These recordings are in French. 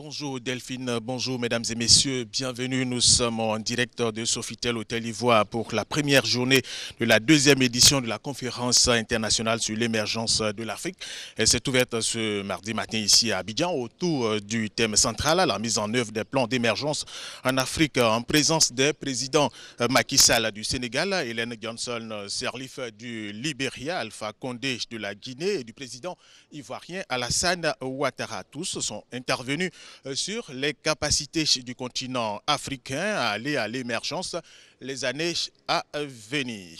Bonjour Delphine, bonjour mesdames et messieurs, bienvenue. Nous sommes en direct de Sofitel Hôtel Ivoire pour la première journée de la deuxième édition de la conférence internationale sur l'émergence de l'Afrique. Elle s'est ouverte ce mardi matin ici à Abidjan autour du thème central, la mise en œuvre des plans d'émergence en Afrique en présence des présidents Macky Sall du Sénégal, Ellen Johnson Sirleaf du Libéria, Alpha Condé de la Guinée et du président ivoirien Alassane Ouattara. Tous sont intervenus sur les capacités du continent africain à aller à l'émergence les années à venir.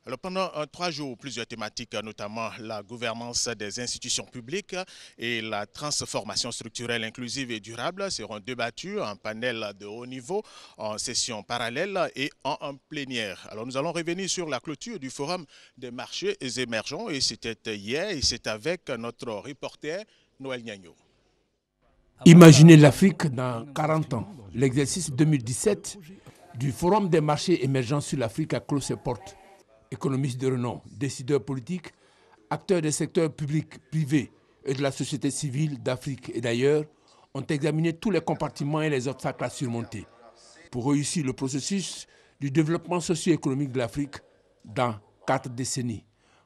Alors pendant 3 jours, plusieurs thématiques, notamment la gouvernance des institutions publiques et la transformation structurelle inclusive et durable, seront débattues en panel de haut niveau, en session parallèle et en plénière. Alors nous allons revenir sur la clôture du Forum des marchés émergents et c'était hier et c'est avec notre reporter Noël Niagno. Imaginez l'Afrique dans 40 ans. L'exercice 2017 du Forum des marchés émergents sur l'Afrique a clos ses portes. Économistes de renom, décideurs politiques, acteurs des secteurs publics, privés et de la société civile d'Afrique et d'ailleurs ont examiné tous les compartiments et les obstacles à surmonter pour réussir le processus du développement socio-économique de l'Afrique dans 4 décennies.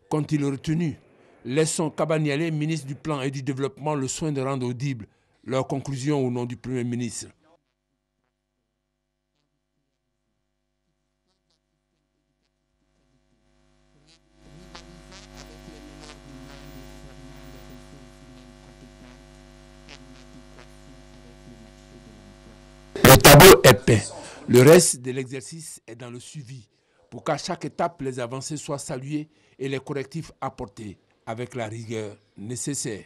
Qu'ont-ils retenu? Laissons Kabaniale, ministre du Plan et du Développement, le soin de rendre audible leurs conclusions au nom du Premier ministre. Le tableau est peint. Le reste de l'exercice est dans le suivi pour qu'à chaque étape, les avancées soient saluées et les correctifs apportés avec la rigueur nécessaire.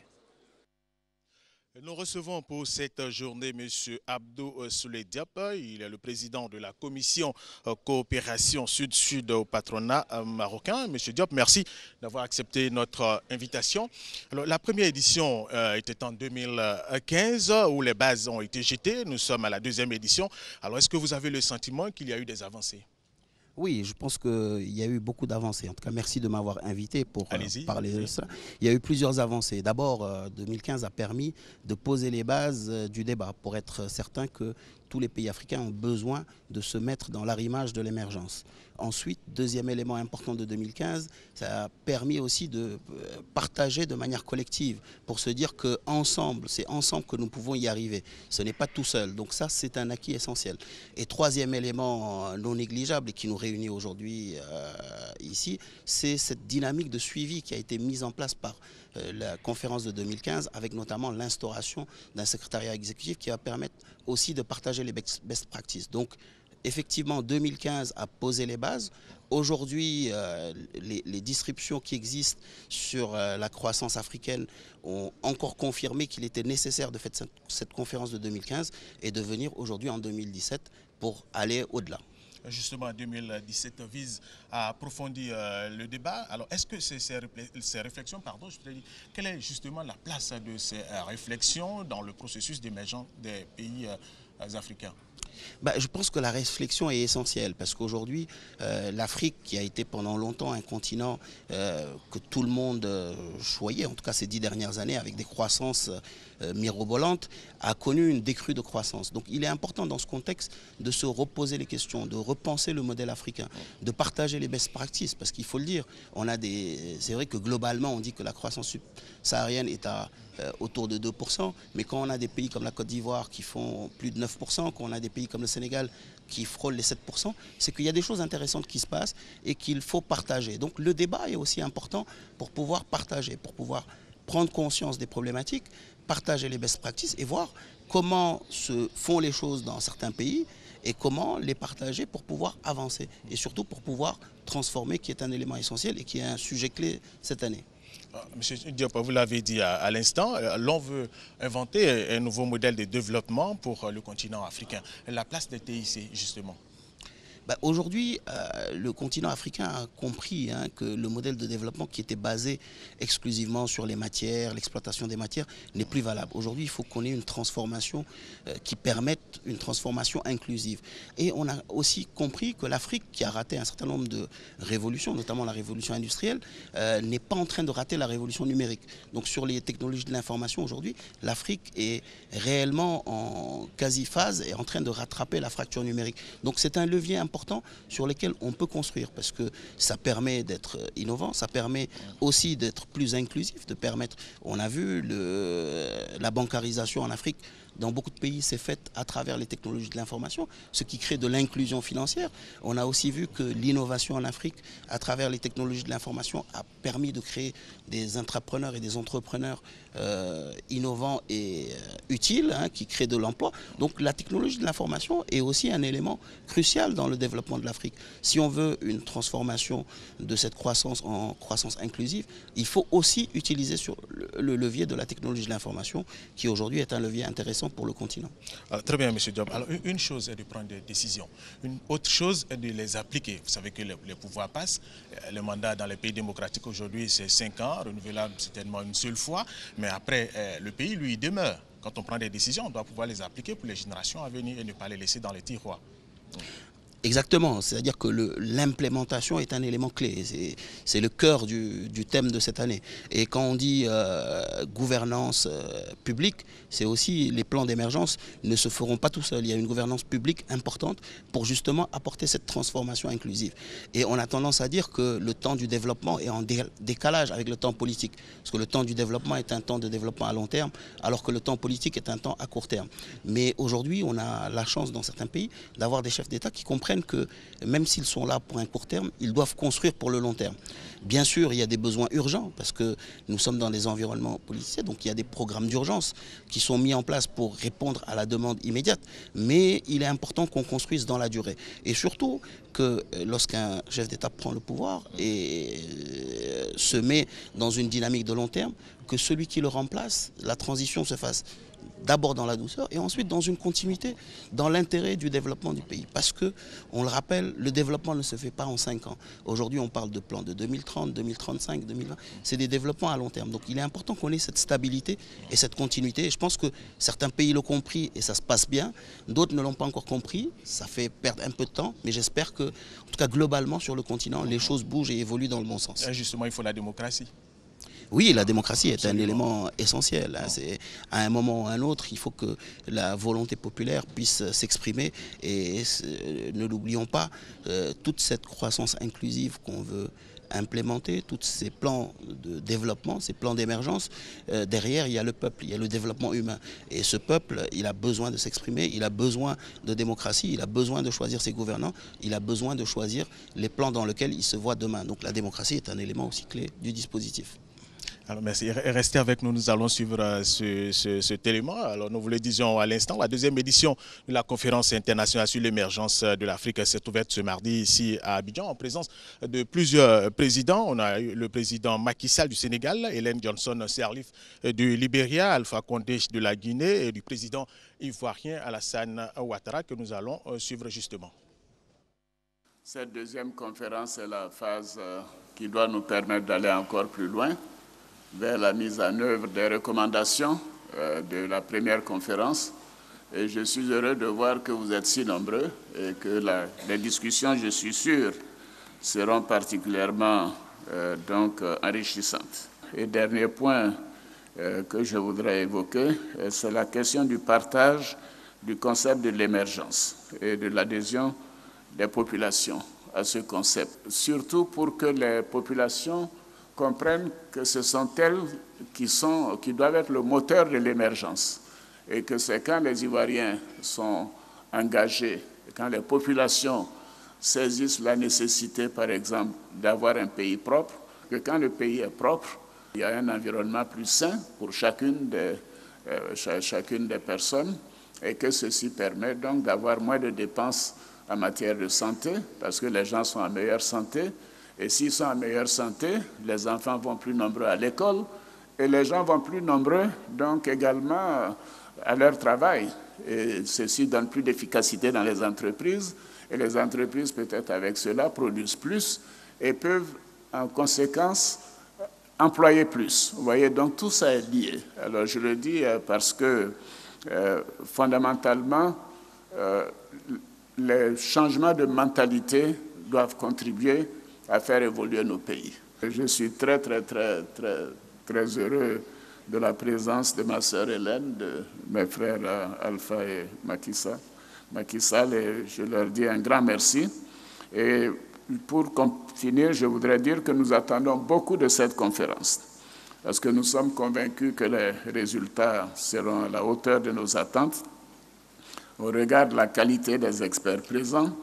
Nous recevons pour cette journée M. Abdou Souley Diop. Il est le président de la commission coopération Sud-Sud au patronat marocain. M. Diop, merci d'avoir accepté notre invitation. Alors, la première édition était en 2015 où les bases ont été jetées. Nous sommes à la deuxième édition. Alors, est-ce que vous avez le sentiment qu'il y a eu des avancées? Oui, je pense qu'il y a eu beaucoup d'avancées. En tout cas, merci de m'avoir invité pour parler de ça. Il y a eu plusieurs avancées. D'abord, 2015 a permis de poser les bases du débat pour être certain que tous les pays africains ont besoin de se mettre dans l'arrimage de l'émergence. Ensuite, deuxième élément important de 2015, ça a permis aussi de partager de manière collective pour se dire qu'ensemble, c'est ensemble que nous pouvons y arriver. Ce n'est pas tout seul. Donc ça, c'est un acquis essentiel. Et troisième élément non négligeable et qui nous réunit aujourd'hui ici, c'est cette dynamique de suivi qui a été mise en place par la conférence de 2015 avec notamment l'instauration d'un secrétariat exécutif qui va permettre aussi de partager les best practices. Donc effectivement 2015 a posé les bases. Aujourd'hui les distributions qui existent sur la croissance africaine ont encore confirmé qu'il était nécessaire de faire cette conférence de 2015 et de venir aujourd'hui en 2017 pour aller au-delà. Justement, 2017 vise à approfondir le débat. Alors, est-ce que ces réflexions, quelle est justement la place de ces réflexions dans le processus d'émergence des pays africains? Je pense que la réflexion est essentielle parce qu'aujourd'hui, l'Afrique, qui a été pendant longtemps un continent que tout le monde choyait, en tout cas ces 10 dernières années, avec des croissances mirobolantes, a connu une décrue de croissance. Donc il est important dans ce contexte de se reposer les questions, de repenser le modèle africain, de partager les best practices, parce qu'il faut le dire, c'est vrai que globalement on dit que la croissance subsaharienne est autour de 2%, mais quand on a des pays comme la Côte d'Ivoire qui font plus de 9%, quand on a des pays comme le Sénégal qui frôlent les 7%, c'est qu'il y a des choses intéressantes qui se passent et qu'il faut partager. Donc le débat est aussi important pour pouvoir partager, pour pouvoir prendre conscience des problématiques, partager les best practices et voir comment se font les choses dans certains pays et comment les partager pour pouvoir avancer et surtout pour pouvoir transformer, qui est un élément essentiel et qui est un sujet clé cette année. Monsieur Diop, vous l'avez dit à l'instant, l'on veut inventer un nouveau modèle de développement pour le continent africain. La place des TIC, justement. Aujourd'hui, le continent africain a compris que le modèle de développement qui était basé exclusivement sur les matières, l'exploitation des matières, n'est plus valable. Aujourd'hui, il faut qu'on ait une transformation qui permette une transformation inclusive. Et on a aussi compris que l'Afrique, qui a raté un certain nombre de révolutions, notamment la révolution industrielle, n'est pas en train de rater la révolution numérique. Donc sur les technologies de l'information, aujourd'hui, l'Afrique est réellement en quasi-phase et en train de rattraper la fracture numérique. Donc c'est un levier important sur lequel on peut construire parce que ça permet d'être innovant, ça permet aussi d'être plus inclusif, de permettre, on a vu la bancarisation en Afrique, dans beaucoup de pays, c'est fait à travers les technologies de l'information, ce qui crée de l'inclusion financière. On a aussi vu que l'innovation en Afrique, à travers les technologies de l'information, a permis de créer des intrapreneurs et des entrepreneurs innovants et utiles, qui créent de l'emploi. Donc la technologie de l'information est aussi un élément crucial dans le développement de l'Afrique. Si on veut une transformation de cette croissance en croissance inclusive, il faut aussi utiliser sur le levier de la technologie de l'information, qui aujourd'hui est un levier intéressant pour le continent. Alors, très bien, M. Diop. Alors, une chose est de prendre des décisions. Une autre chose est de les appliquer. Vous savez que les pouvoirs passent. Le mandat dans les pays démocratiques aujourd'hui, c'est 5 ans, renouvelable certainement une seule fois. Mais après, le pays, lui, demeure. Quand on prend des décisions, on doit pouvoir les appliquer pour les générations à venir et ne pas les laisser dans les tiroirs. Exactement, c'est-à-dire que l'implémentation est un élément clé, c'est le cœur du thème de cette année. Et quand on dit gouvernance publique, c'est aussi les plans d'émergence ne se feront pas tout seuls. Il y a une gouvernance publique importante pour justement apporter cette transformation inclusive. Et on a tendance à dire que le temps du développement est en décalage avec le temps politique. Parce que le temps du développement est un temps de développement à long terme, alors que le temps politique est un temps à court terme. Mais aujourd'hui, on a la chance dans certains pays d'avoir des chefs d'État qui comprennent que même s'ils sont là pour un court terme, ils doivent construire pour le long terme. Bien sûr, il y a des besoins urgents parce que nous sommes dans des environnements policiers, donc il y a des programmes d'urgence qui sont mis en place pour répondre à la demande immédiate. Mais il est important qu'on construise dans la durée. Et surtout que lorsqu'un chef d'État prend le pouvoir et se met dans une dynamique de long terme, que celui qui le remplace, la transition se fasse d'abord dans la douceur et ensuite dans une continuité, dans l'intérêt du développement du pays. Parce que, on le rappelle, le développement ne se fait pas en 5 ans. Aujourd'hui, on parle de plans de 2030, 2035, 2020. C'est des développements à long terme. Donc il est important qu'on ait cette stabilité et cette continuité. Et je pense que certains pays l'ont compris et ça se passe bien. D'autres ne l'ont pas encore compris. Ça fait perdre un peu de temps. Mais j'espère que, en tout cas globalement sur le continent, les choses bougent et évoluent dans le bon sens. Et justement, il faut la démocratie. Oui, la démocratie est un élément essentiel. À un moment ou à un autre, il faut que la volonté populaire puisse s'exprimer. Et ne l'oublions pas, toute cette croissance inclusive qu'on veut implémenter, tous ces plans de développement, ces plans d'émergence, derrière il y a le peuple, il y a le développement humain. Et ce peuple, il a besoin de s'exprimer, il a besoin de démocratie, il a besoin de choisir ses gouvernants, il a besoin de choisir les plans dans lesquels il se voit demain. Donc la démocratie est un élément aussi clé du dispositif. Alors merci. Restez avec nous, nous allons suivre cet élément. Alors nous vous le disions à l'instant, la deuxième édition de la conférence internationale sur l'émergence de l'Afrique s'est ouverte ce mardi ici à Abidjan en présence de plusieurs présidents. On a eu le président Macky Sall du Sénégal, Ellen Johnson Sirleaf du Libéria, Alpha Condé de la Guinée et du président ivoirien Alassane Ouattara que nous allons suivre justement. Cette deuxième conférence est la phase qui doit nous permettre d'aller encore plus loin vers la mise en œuvre des recommandations de la première conférence. Et je suis heureux de voir que vous êtes si nombreux et que les discussions, je suis sûr, seront particulièrement enrichissantes. Et dernier point que je voudrais évoquer, c'est la question du partage du concept de l'émergence et de l'adhésion des populations à ce concept. Surtout pour que les populations comprennent que ce sont elles qui doivent être le moteur de l'émergence et que c'est quand les Ivoiriens sont engagés, quand les populations saisissent la nécessité, par exemple, d'avoir un pays propre, que quand le pays est propre, il y a un environnement plus sain pour chacune des personnes et que ceci permet donc d'avoir moins de dépenses en matière de santé parce que les gens sont en meilleure santé. Et s'ils sont en meilleure santé, les enfants vont plus nombreux à l'école et les gens vont plus nombreux donc également à leur travail. Et ceci donne plus d'efficacité dans les entreprises Et les entreprises, peut-être avec cela, produisent plus et peuvent, en conséquence, employer plus. Vous voyez, donc tout ça est lié. Alors je le dis parce que, fondamentalement, les changements de mentalité doivent contribuer à faire évoluer nos pays. Je suis très heureux de la présence de ma sœur Hélène, de mes frères Alpha et Macky Sall, et je leur dis un grand merci. Et pour finir, je voudrais dire que nous attendons beaucoup de cette conférence, parce que nous sommes convaincus que les résultats seront à la hauteur de nos attentes, au regard de la qualité des experts présents,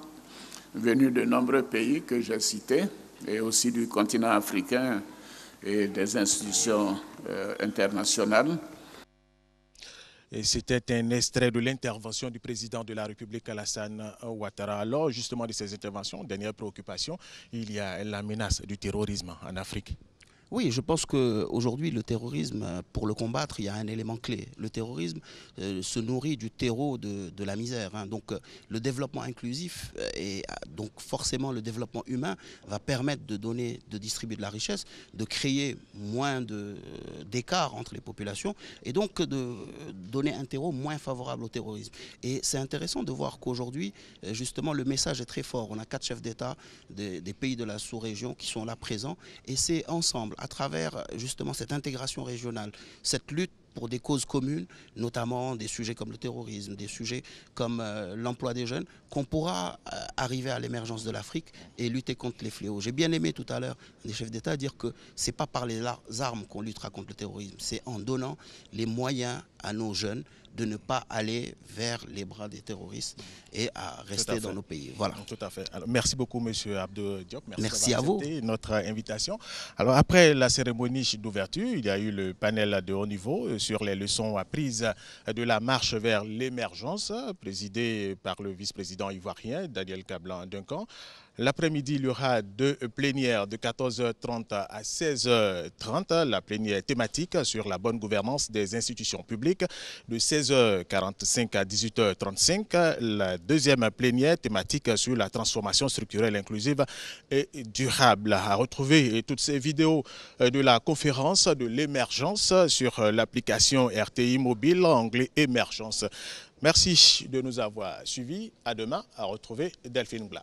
venus de nombreux pays que j'ai cités, et aussi du continent africain et des institutions internationales. Et c'était un extrait de l'intervention du président de la République, Alassane Ouattara. Alors, justement, de ces interventions, dernière préoccupation, il y a la menace du terrorisme en Afrique. Oui, je pense qu'aujourd'hui, le terrorisme, pour le combattre, il y a un élément clé. Le terrorisme se nourrit du terreau de la misère. Hein. Donc, le développement inclusif et donc forcément le développement humain va permettre de distribuer de la richesse, de créer moins d'écart entre les populations et donc de donner un terreau moins favorable au terrorisme. Et c'est intéressant de voir qu'aujourd'hui, justement, le message est très fort. On a 4 chefs d'État des pays de la sous-région qui sont là présents et c'est ensemble, à travers justement cette intégration régionale, cette lutte pour des causes communes, notamment des sujets comme le terrorisme, des sujets comme l'emploi des jeunes, qu'on pourra arriver à l'émergence de l'Afrique et lutter contre les fléaux. J'ai bien aimé tout à l'heure des chefs d'État dire que ce n'est pas par les armes qu'on luttera contre le terrorisme, c'est en donnant les moyens à nos jeunes de ne pas aller vers les bras des terroristes et à rester dans nos pays. Voilà. Tout à fait. Alors, merci beaucoup, M. Abdou Diop. Merci à vous. Notre invitation. Alors, après la cérémonie d'ouverture, il y a eu le panel de haut niveau sur les leçons apprises de la marche vers l'émergence, présidé par le vice-président ivoirien, Daniel Kablan-Duncan. L'après-midi, il y aura 2 plénières de 14h30 à 16h30. La plénière thématique sur la bonne gouvernance des institutions publiques de 16h45 à 18h35. La deuxième plénière thématique sur la transformation structurelle inclusive et durable. À retrouver toutes ces vidéos de la conférence de l'émergence sur l'application RTI mobile, onglet émergence. Merci de nous avoir suivis. À demain, à retrouver Delphine Blas.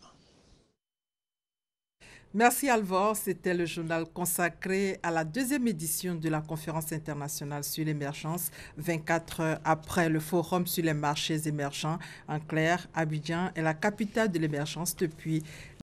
Merci Alvor, c'était le journal consacré à la 2e édition de la conférence internationale sur l'émergence, 24 heures après le forum sur les marchés émergents. En clair, Abidjan est la capitale de l'émergence depuis